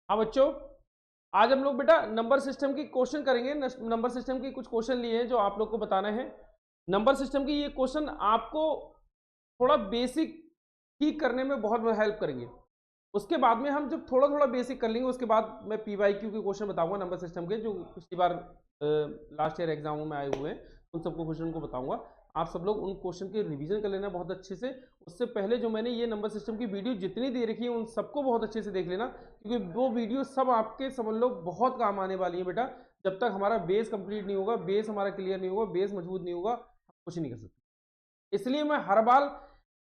हाँ बच्चों, आज हम लोग बेटा नंबर सिस्टम की क्वेश्चन करेंगे। नंबर सिस्टम के कुछ क्वेश्चन लिए हैं जो आप लोग को बताने हैं। नंबर सिस्टम की ये क्वेश्चन आपको थोड़ा बेसिक ठीक करने में बहुत हेल्प करेंगे। उसके बाद में हम जब थोड़ा थोड़ा बेसिक कर लेंगे, उसके बाद मैं PYQ के क्वेश्चन बताऊंगा नंबर सिस्टम के, जो पिछली बार लास्ट ईयर एग्जामों में आए हुए हैं, उन सबको क्वेश्चन को बताऊंगा। आप सब लोग उन क्वेश्चन के रिवीजन कर लेना बहुत अच्छे से। उससे पहले जो मैंने ये नंबर सिस्टम की वीडियो जितनी दे रखी है उन सबको बहुत अच्छे से देख लेना, क्योंकि वो वीडियो सब आपके समझ लो बहुत काम आने वाली है बेटा। जब तक हमारा बेस कंप्लीट नहीं होगा, बेस हमारा क्लियर नहीं होगा, बेस मजबूत नहीं होगा, हम कुछ नहीं कर सकते। इसलिए मैं हर बार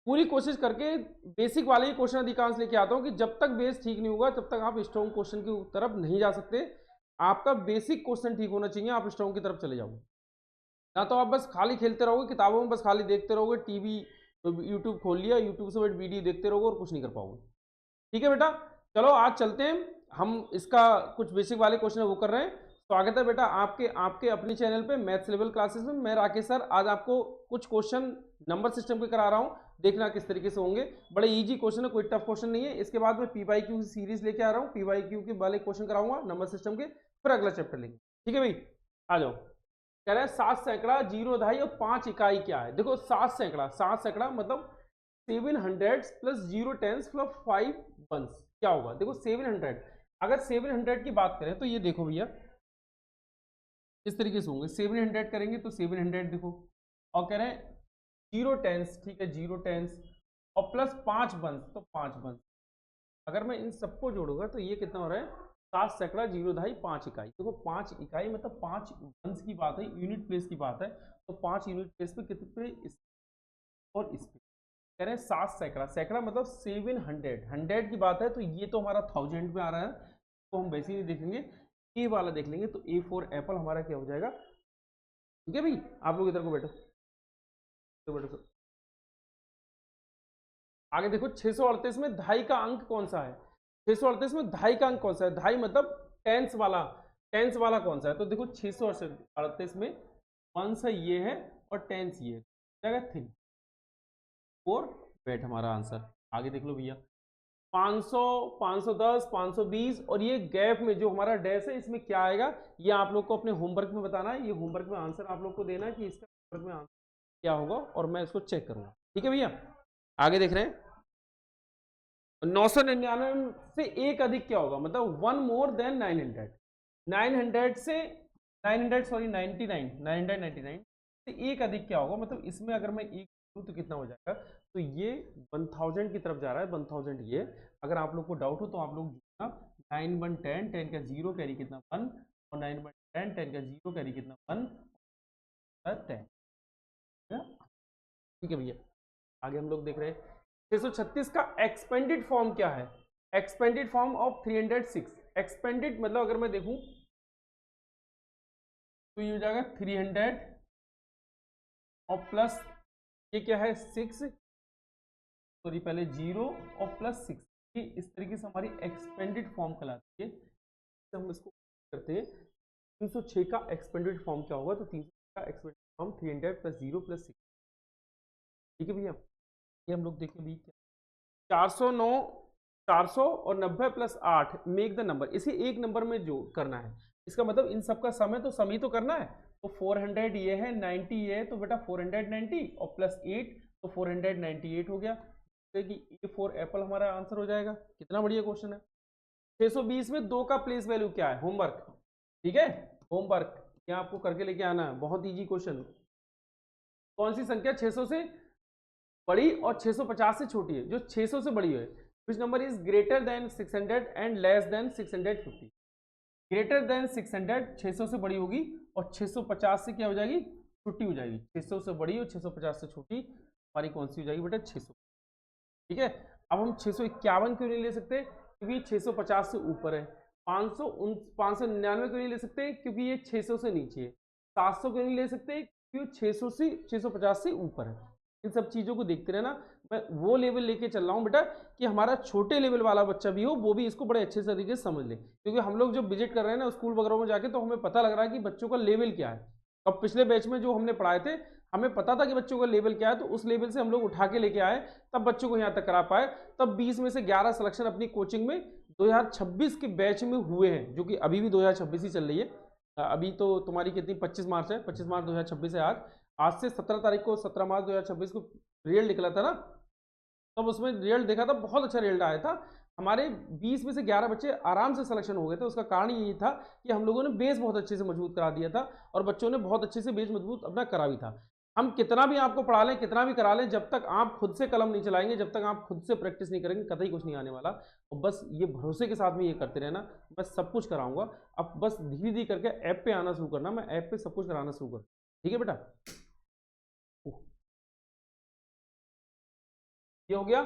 पूरी कोशिश करके बेसिक वाले ही क्वेश्चन अधिकांश लेके आता हूं कि जब तक बेस ठीक नहीं होगा तब तक आप स्ट्रॉन्ग क्वेश्चन की तरफ नहीं जा सकते। आपका बेसिक क्वेश्चन ठीक होना चाहिए, आप स्ट्रॉन्ग की तरफ चले जाओगे। ना तो आप बस खाली खेलते रहोगे, किताबों में बस खाली देखते रहोगे, टीवी यूट्यूब खोल लिया, यूट्यूब से वीडियो देखते रहोगे और कुछ नहीं कर पाओगे। ठीक है बेटा, चलो आज चलते हैं। हम इसका कुछ बेसिक वाले क्वेश्चन वो कर रहे हैं। स्वागत है बेटा आपके आपके अपनी चैनल पे मैथ्स लेवल क्लासेस में। मैं राकेश सर आज आपको कुछ क्वेश्चन नंबर सिस्टम के करा रहा हूँ, देखना किस तरीके से होंगे। बड़े इजी क्वेश्चन है, कोई टफ क्वेश्चन नहीं है। इसके बाद मैं PYQ की सीरीज लेके आ रहा हूँ, PYQ के वाले क्वेश्चन कराऊंगा नंबर सिस्टम के, फिर अगला चैप्टर लेंगे। ठीक है भाई, आ जाओ। कह रहे हैं 7 सैकड़ा, 0 दहाई और 5 इकाई क्या है। देखो 7 सैकड़ा, 7 सैकड़ा मतलब 700 प्लस 0 टेंस प्लस 5 वंस क्या होगा। देखो 700, अगर 700 की बात करें तो ये देखो भैया इस तरीके से होंगे। 700 करेंगे तो 700 देखो, और कह रहे हैं 0 टेंस, ठीक है 0 टेंस और प्लस 5 वंस, तो 5 वंस। अगर मैं इन सबको जोड़ूंगा तो ये कितना हो रहा है, 7 सैकड़ा, 0 दहाई 5 इकाई। देखो 5 इकाई मतलब 5 वंस की बात है, यूनिट प्लेस की बात है। तो 5 यूनिट प्लेस पे कितने पे, इस और इस पे। कह रहे हैं 7 सैकड़ा, सैकड़ा मतलब 700, 100 की बात है तो ये तो हमारा 1000 में आ रहा है, तो हम वैसे ही देखेंगे। ए वाला देख लेंगे तो A फॉर एप्पल हमारा क्या हो जाएगा। ठीक है भाई, आप लोग इधर को बैठो, तो बैठो सर। आगे देखो 638 में दहाई का अंक कौन सा है। 638 में दहाई का अंक कौन सा है, दहाई मतलब टेंस वाला, टेंस वाला कौन सा है। तो देखो 638 में वंस है ये है और टेंस ये है, 3 4 वेट हमारा आंसर। आगे देख लो भैया 500, 510, 520 और ये गैप में जो हमारा डैश है इसमें क्या आएगा, ये आप लोग को अपने होमवर्क में बताना है। ये होमवर्क में आंसर आप लोग को देना है कि इसका होमवर्क में आंसर क्या होगा, और मैं इसको चेक करूंगा। ठीक है भैया, आगे देख रहे हैं 999 से एक अधिक क्या होगा, मतलब 1 मोर देन 900। 900 से 900 सॉरी 99, 999 से एक अधिक क्या होगा, मतलब इसमें अगर मैं एक करूं तो कितना हो जाएगा। तो ये 1000 की तरफ जा रहा है, 1000 ये। अगर आप लोग को डाउट हो तो आप लोग 9 1 10, 10 का 0 कैरी कितना 1, और 9 1 10, 10 का 0 कैरी कितना 1, 10। ठीक है भैया, आगे हम लोग देख रहे हैं 636 का एक्सपेंडेड फॉर्म क्या है। एक्सपेंडेड फॉर्म ऑफ 306, एक्सपेंडेड मतलब अगर मैं देखूं तो ये हो जाएगा 300 और प्लस ये क्या है 6, सॉरी पहले 0 और प्लस 6। ये इस तरीके से हमारी एक्सपेंडेड फॉर्म कहलाती है। तो हम इसको करते हैं 306 का एक्सपेंडेड फॉर्म क्या होगा, तो 306 का एक्सपेंडेड फॉर्म 300 प्लस 0 प्लस 6। ठीक है भैया, ये हम लोग देखें भी 409, 400 और 90 प्लस 8 मेक द नंबर। इसे एक नंबर में जो करना है, इसका मतलब इन सबका सम है तो सम ही तो करना है। तो 400 ये है, 90 ये है, तो बेटा 490 और प्लस 8 तो 498 हो गया। कि ए फॉर एप्पल हमारा आंसर हो जाएगा। कितना बढ़िया क्वेश्चन है। 620 में 2 का प्लेस वैल्यू क्या है, होमवर्क। ठीक है, होमवर्क यहाँ आपको करके लेके आना है, बहुत इजी क्वेश्चन। कौन सी संख्या 600 से बड़ी और 650 से छोटी है, जो 600 से बड़ी है। Which number is greater than 600 and less than 650। Greater than 600 600 से बड़ी होगी और 650 से क्या हो जाएगी, छोटी हो जाएगी। 600 से बड़ी और 650 से छोटी हमारी कौन सी हो जाएगी बेटा, 600। ठीक है, अब हम 651 क्यों नहीं ले सकते, क्योंकि 650 से ऊपर है। 599 क्यों नहीं ले सकते, क्योंकि ये 600 से नीचे है। 700 क्यों नहीं ले सकते, क्योंकि 600 से 650 से ऊपर है। इन सब चीजों को देखते रहना। मैं वो लेवल लेके चल रहा हूँ बेटा कि हमारा छोटे लेवल वाला बच्चा भी हो वो भी इसको बड़े अच्छे तरीके से समझ ले, क्योंकि हम लोग जब विजिट कर रहे हैं ना स्कूल वगैरह में जाके, तो हमें पता लग रहा है कि बच्चों का लेवल क्या है। अब पिछले बैच में जो हमने पढ़ाए थे हमें पता था कि बच्चों का लेवल क्या है, तो उस लेवल से हम लोग उठा के लेके आए, तब बच्चों को यहाँ तक करा पाए। तब 20 में से 11 सिलेक्शन अपनी कोचिंग में 2026 के बैच में हुए हैं, जो कि अभी भी 2026 ही चल रही है। अभी तो तुम्हारी कितनी 25 मार्च है, 25 मार्च 2026 है आज से 17 तारीख को 17 मार्च 2026 को रिजल्ट निकला था ना, तब उसमें रिजल्ट देखा था, बहुत अच्छा रिजल्ट आया था। हमारे 20 में से 11 बच्चे आराम से सिलेक्शन हो गए थे। उसका कारण यही था कि हम लोगों ने बेस बहुत अच्छे से मजबूत करा दिया था और बच्चों ने बहुत अच्छे से बेस मजबूत अपना करा भी था। हम कितना भी आपको पढ़ा लें, कितना भी करा लें, जब तक आप खुद से कलम नहीं चलाएंगे, जब तक आप खुद से प्रैक्टिस नहीं करेंगे, कतई कुछ नहीं आने वाला। और बस ये भरोसे के साथ में ये करते रहना, बस सब कुछ कराऊंगा। अब बस धीरे धीरे करके ऐप पे आना शुरू करना, मैं ऐप पे सब कुछ कराना शुरू कर, ठीक है बेटा। ये हो गया।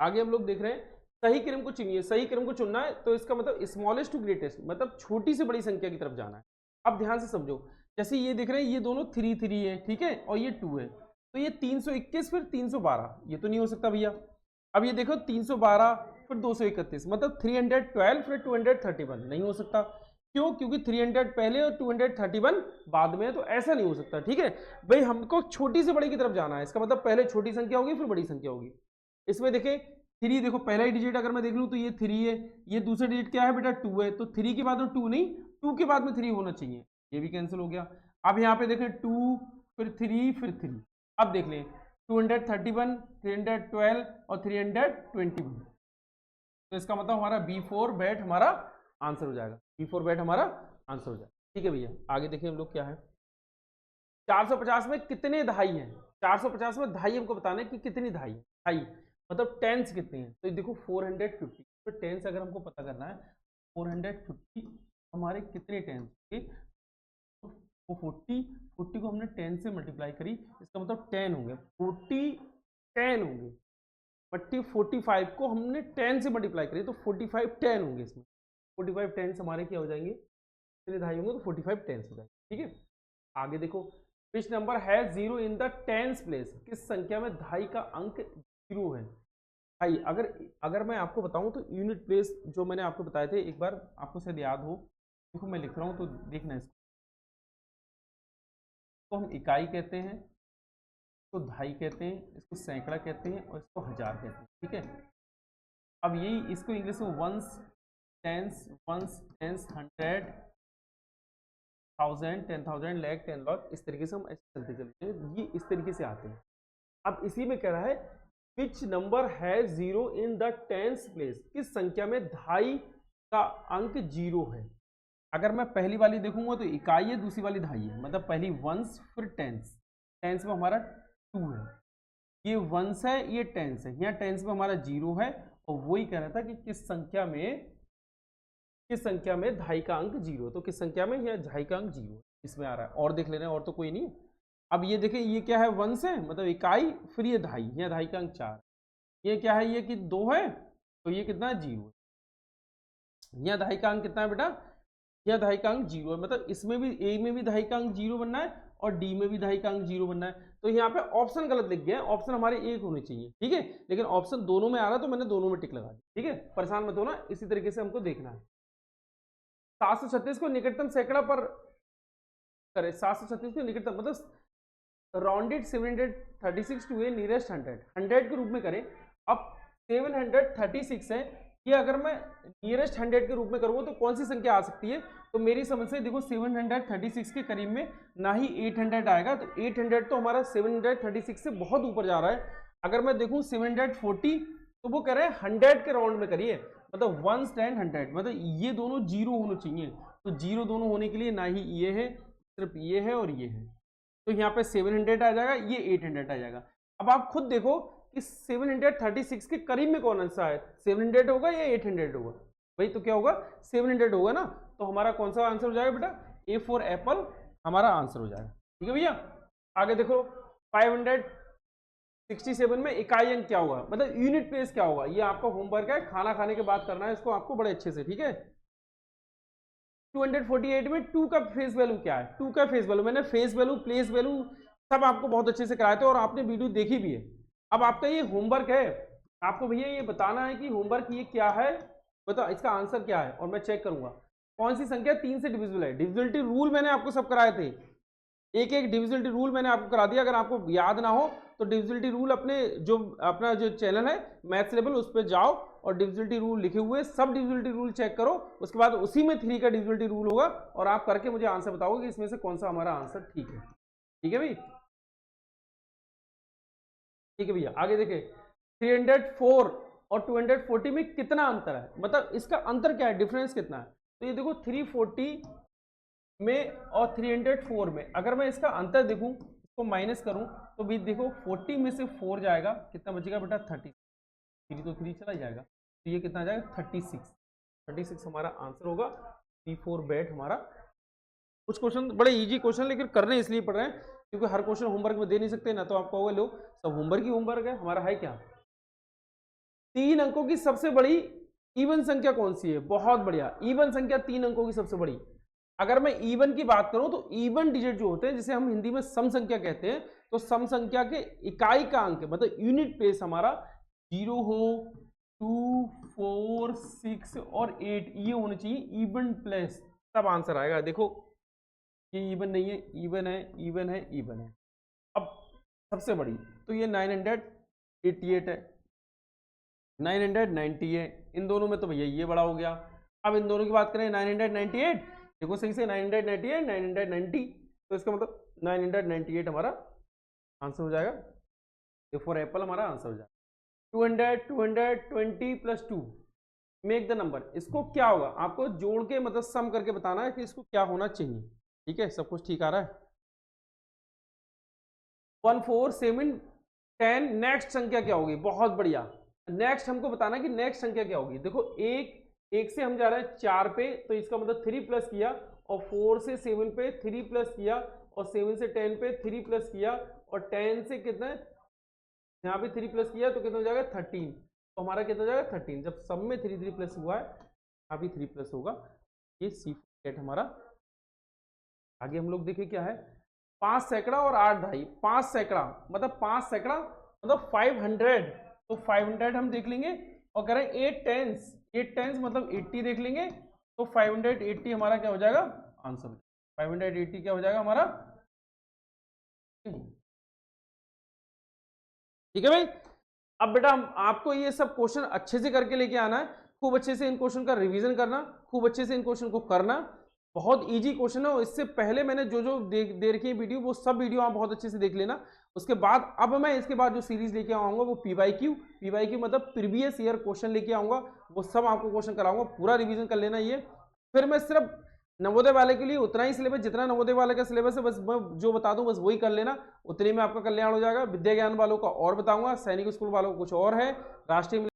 आगे हम लोग देख रहे हैं सही क्रम को चुनिए। सही क्रम को चुनना है तो इसका मतलब स्मॉलेस्ट टू ग्रेटेस्ट, मतलब छोटी से बड़ी संख्या की तरफ जाना है। अब ध्यान से समझो, जैसे ये देख रहे हैं ये दोनों 3 3 है, ठीक है, और ये 2 है, तो ये 321 फिर 312, ये तो नहीं हो सकता भैया। अब ये देखो 312 फिर 231, मतलब 312 फिर 231, नहीं हो सकता। क्यों? क्योंकि 300 पहले और 231 बाद में है, तो ऐसा नहीं हो सकता। ठीक है भाई, हमको छोटी से बड़ी की तरफ जाना है, इसका मतलब पहले छोटी संख्या होगी फिर बड़ी संख्या होगी। इसमें देखें 3, देखो पहला ही डिजिट अगर मैं देख लूं तो ये 3 है, ये दूसरा डिजिट क्या है बेटा 2 है, तो 3 के बाद में 2 नहीं, 2 के बाद में 3 होना चाहिए, ये भी कैंसिल हो गया। अब यहाँ पे देखें 2 फिर 3 फिर 3, अब देख लें 231 312 और 321, तो इसका मतलब हमारा B4 बैट हमारा आंसर हो जाएगा, B4 बैट हमारा आंसर हो जाएगा। ठीक है भैया, आगे देखिए हम लोग क्या है। 450 में कितने दहाई हैं? 450 में दहाई हमको बताना है कि कितनी दहाई है। दहाई मतलब टेंस कितने हैं, तो देखो 450, तो टेंस अगर हमको पता करना है 450 हमारे कितने टेंस के, वो 40 को हमने 10 से मल्टीप्लाई करी, इसका मतलब 10 होंगे, 40 10 होंगे, 45 को हमने 10 से मल्टीप्लाई करी तो 45 10 होंगे। इसमें 45 10 हमारे क्या हो जाएंगे, कितने दहाई होंगे, तो 45 10 हो जाएंगे। ठीक है, आगे देखो विच नंबर है 0 इन द टेंस प्लेस, किस संख्या में दहाई का अंक 0 है। भाई अगर मैं आपको बताऊं तो यूनिट प्लेस जो मैंने आपको बताए थे, एक बार आपको शायद याद हो, देखो मैं लिख रहा हूं तो देखना, इसको तो हम इकाई कहते हैं, इसको दहाई कहते हैं, इसको सैकड़ा कहते हैं और इसको हजार कहते हैं। ठीक है, अब यही इसको इंग्लिश में वंस टेंस 100 1000 10,000 लाख 10 लाख, इस तरीके से हम ऐसे चलते चलते हैं, ये इस तरीके से आते हैं। अब इसी में कह रहा है विच नंबर है 0 इन द टेंस प्लेस, किस संख्या में दहाई का अंक 0 है। अगर मैं पहली वाली देखूंगा तो इकाई है, दूसरी वाली दहाई है, मतलब पहली वंस फिर टेंस, टेंस में हमारा 2 है, ये वंस है ये टेंस है, यहाँ टेंस में हमारा 0 है, और वही कह रहा था कि किस संख्या में दहाई का अंक 0, तो किस संख्या में, यह दहाई का अंक 0 इसमें आ रहा है। और देख ले रहे हैं, और तो कोई नहीं। अब ये देखें ये क्या है, वंस है मतलब इकाई, फिर ये दहाई, यहाँ दहाई का अंक 4, ये क्या है, ये कि 2 है, तो ये कितना है 0, यहाँ दहाई का अंक कितना है बेटा, यहाँ दहाई का अंक 0 है, मतलब इसमें भी ए में भी दहाई का अंक 0 बनना है और डी में भी दहाई का अंक 0 बनना है। तो यहाँ पे ऑप्शन गलत लिख गया, ऑप्शन हमारे एक होने चाहिए। ठीक है, लेकिन ऑप्शन दोनों में आ रहा है तो मैंने दोनों में टिक लगा दी। ठीक है, परेशान मत होना, इसी तरीके से हमको देखना है। 736 को निकटतम सैकड़ा पर करें, 736 को निकटतम मतलब राउंडेड 736 टू ए नियरेस्ट 100 के रूप में करें। अब 736 है, ये अगर मैं नियरेस्ट 100 के रूप में करूंगा तो कौन सी संख्या आ सकती है, तो मेरी समझ से देखो 736 के करीब में ना ही 800 आएगा, तो 800 तो हमारा 736 से बहुत ऊपर जा रहा है। अगर मैं देखूं 740, तो वो कह रहे हैं 100 के राउंड में करिए, मतलब 1 10 100, मतलब ये दोनों 0 होने चाहिए, तो 0 दोनों होने के लिए ना ही ये है, सिर्फ ये है और ये है, तो यहाँ पे 700 आ जाएगा, ये 800 आ जाएगा। अब आप खुद देखो कि 736 के करीब में कौन सा है, 700 होगा या 800 होगा, भाई तो क्या होगा 700 होगा ना, तो हमारा कौन सा आंसर हो जाएगा बेटा, ए फॉर एप्पल हमारा आंसर हो जाएगा। ठीक है भैया, आगे देखो 567 में इकाई अंक क्या होगा, मतलब यूनिट प्लेस क्या होगा, ये आपका होमवर्क है, खाना खाने के बाद करना है इसको आपको बड़े अच्छे से। ठीक है, 248 में 2 का फेस वैल्यू क्या है, 2 का फेस वैल्यू, मैंने फेस वैल्यू प्लेस वैल्यू सब आपको बहुत अच्छे से कराए थे और आपने वीडियो देखी भी है। अब आपका ये होमवर्क है, आपको भैया ये बताना है कि होमवर्क ये क्या है, बताओ इसका आंसर क्या है, और मैं चेक करूंगा कौन सी संख्या 3 से डिविजिबल है। डिविजिबिलिटी रूल मैंने आपको सब कराए थे, एक एक डिविजिबिलिटी रूल मैंने आपको करा दिया। अगर आपको याद ना हो तो डिविजिबिलिटी रूल अपने जो चैनल है मैथ्स लेवल, उस पर जाओ और डिविजिबिलिटी रूल लिखे हुए, सब डिविजिबिलिटी रूल चेक करो, उसके बाद उसी में 3 का डिविजिबिलिटी रूल होगा और आप करके मुझे आंसर बताओगे कि इसमें से कौन सा हमारा आंसर ठीक है। ठीक है भाई, ठीक है भैया। आगे देखिए 304 और 240 में कितना अंतर है, मतलब इसका अंतर क्या है, डिफरेंस कितना है। तो ये देखो 340 में और 304 में अगर मैं इसका अंतर देखूं, इसको माइनस करूं, तो भी देखो 40 में से 4 जाएगा, कितना बचेगा बेटा 30, 3 तो 3 चला जाएगा, तो ये कितना आ जाएगा 36 हमारा आंसर होगा। 3-4 बैट हमारा। कुछ क्वेश्चन बड़े इजी क्वेश्चन लेकिन करने इसलिए पड़ रहे हैं क्योंकि हर क्वेश्चन होमवर्क में दे नहीं सकते ना, तो आप कहोगे लो सब होमवर्क ही होमवर्क है, हमारा है क्या। 3 अंकों की सबसे बड़ी इवन संख्या कौन सी है, बहुत बढ़िया, इवन संख्या 3 अंकों की सबसे बड़ी। अगर मैं इवन की बात करूं तो इवन डिजिट जो होते हैं, जिसे हम हिंदी में सम संख्या कहते हैं, तो सम संख्या के इकाई का अंक मतलब यूनिट प्लेस हमारा 0 हो, 2, 4, 6 और 8 ये होने चाहिए इवन प्लेस, तब आंसर आएगा। देखो ये इवन नहीं है, इवन है, इवन है, इवन है। अब सबसे बड़ी तो ये 988 है, 990 है, इन दोनों में तो भैया ये बड़ा हो गया। अब इन दोनों की बात करें 998, देखो सही से 998, 990, तो इसका मतलब 998 हमारा आंसर हो जाएगा। ये फॉर एप्पल हमारा आंसर हो जाएगा। 220 प्लस 2 मेक द नंबर, इसको क्या होगा आपको जोड़ के मतलब सम करके बताना है कि इसको क्या होना चाहिए। ठीक है, सब कुछ ठीक आ रहा है। 1 4 7 10, नेक्स्ट संख्या क्या होगी, बहुत बढ़िया। नेक्स्ट हमको बताना कि नेक्स्ट संख्या क्या होगी। देखो एक से हम जा रहे हैं 4 पे, तो इसका मतलब 3 प्लस किया, और 4 से 7 पे 3 प्लस किया, और 7 से 10 पे 3 प्लस किया, और 10 से कितना यहाँ पे 3 प्लस किया तो कितना हो जाएगा 13, तो हमारा कितना हो जाएगा 13। जब सब में 3 प्लस हुआ है, यहाँ भी 3 प्लस होगा, ये C4 हमारा। आगे हम लोग देखें क्या है, 5 सैकड़ा और 8 दहाई। 5 सैकड़ा मतलब 5 सैकड़ा मतलब 500, तो 500 हम देख लेंगे, और करें 8 टेंस मतलब 80 देख लेंगे, तो 580 हमारा क्या हो जाएगा आंसर। 580 क्या हो जाएगा हमारा। ठीक है भाई। अब बेटा आपको ये सब क्वेश्चन अच्छे से करके लेके आना है, खूब अच्छे से इन क्वेश्चन का रिवीजन करना, खूब अच्छे से इन क्वेश्चन को करना। बहुत इजी क्वेश्चन है, और इससे पहले मैंने जो दे रखी है वीडियो, वो सब वीडियो आप बहुत अच्छे से देख लेना। उसके बाद अब मैं इसके बाद जो सीरीज लेके आऊंगा वो पीवाईक्यू मतलब प्रीवियस ईयर क्वेश्चन लेके आऊंगा, वो सब आपको क्वेश्चन कराऊंगा, पूरा रिवीजन कर लेना ये। फिर मैं सिर्फ नवोदय वाले के लिए उतना ही सिलेबस, जितना नवोदय वाले का सिलेबस है बस मैं जो बता दूं बस वही कर लेना, उतने में आपका कल्याण हो जाएगा। विद्या ज्ञान वालों का और बताऊंगा, सैनिक स्कूल वालों का कुछ और है, राष्ट्रीय